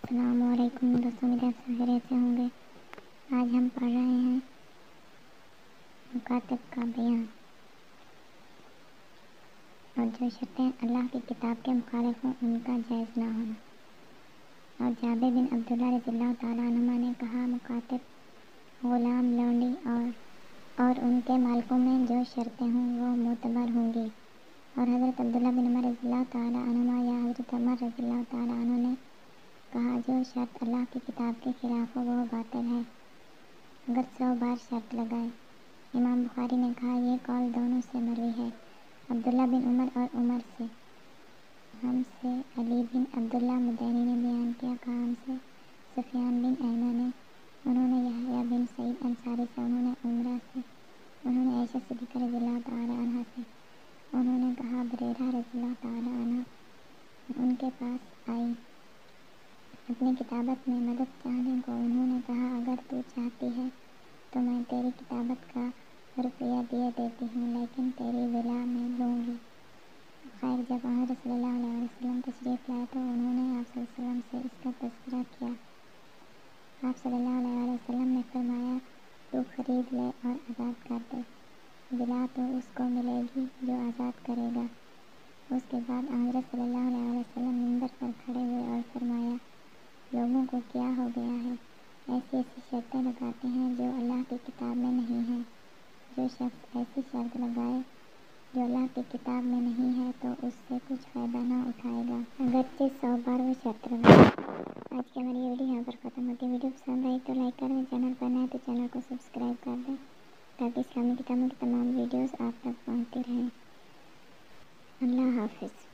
السلام علیکم دوستوں، میرے آپ سب خیریت سے ہوں گے۔ آج ہم پڑھ رہے ہیں مکاتب کا بیان، اور جو شرطیں اللہ کی کتاب کے مخالف ہوں ان کا جائز نہ ہونا۔ اور جابر بن عبداللہ رضی اللہ تعالیٰ عنہما نے کہا، مکاتب، غلام، لونڈی اور ان کے مالکوں میں جو شرطیں ہوں وہ معتبر ہوں گی۔ اور حضرت عبداللہ بن عمر رضی اللہ تعالیٰ عنہما یا حضرت عمر رضی اللہ تعالیٰ عنہ نے کہا، جو شرط اللہ کی کتاب کے خلاف ہو وہ باطل ہے، اگر 100 بار شرط لگائے۔ امام بخاری نے کہا، یہ قول دونوں سے مروی ہے، عبداللہ بن عمر اور عمر سے۔ ہم سے علی بن عبداللہ مدینی نے بیان کیا، کہا ہم سے سفیان بن عیینہ نے، انہوں نے یحییٰ بن سعید انصاری سے، انہوں نے عمرہ سے، انہوں نے عائشہ صدیقہ رضی اللہ تعالیٰ عنہا سے، انہوں نے کہا بریرہ رضی اللہ تعالیٰ عنہ ان کے پاس آئی اپنی کتابت میں مدد چاہنے کو، انہوں نے کہا، اگر تو چاہتی ہے تو میں تیری کتابت کا روپیہ دیے دیتی ہوں، لیکن تیری ولا میں لوں گی۔ خیر، جب حضرت صلی اللہ علیہ وسلم تشریف لائے تو انہوں نے آپ صلی اللہ علیہ وسلم سے اس کا تذکرہ کیا۔ آپ صلی اللہ علیہ وسلم نے فرمایا، تو خرید لے اور آزاد کر دے، ولا تو اس کو ملے گی جو آزاد کرے گا۔ اس کے بعد حضرت صلی اللہ علیہ وسلم منبر پر کھڑے ہوئے اور فرمایا، لوگوں کو کیا ہو گیا ہے، ایسی شرطیں لگاتے ہیں جو اللہ کی کتاب میں نہیں ہیں۔ جو شخص ایسی شرط لگائے جو اللہ کی کتاب میں نہیں ہے تو اس سے کچھ فائدہ نہ اٹھائے گا، اگرچہ 100 بار وہ شرط لگائے۔ آج کی ہماری یہ ویڈیو یہاں پر ختم ہوتی ہے۔ ویڈیو پسند آئی تو لائک کر دیں، چینل پر نئے تو چینل کو سبسکرائب کر دیں تاکہ اسلامی کتابوں کی تمام ویڈیوز آپ تک پہنچتی رہیں۔ اللہ حافظ۔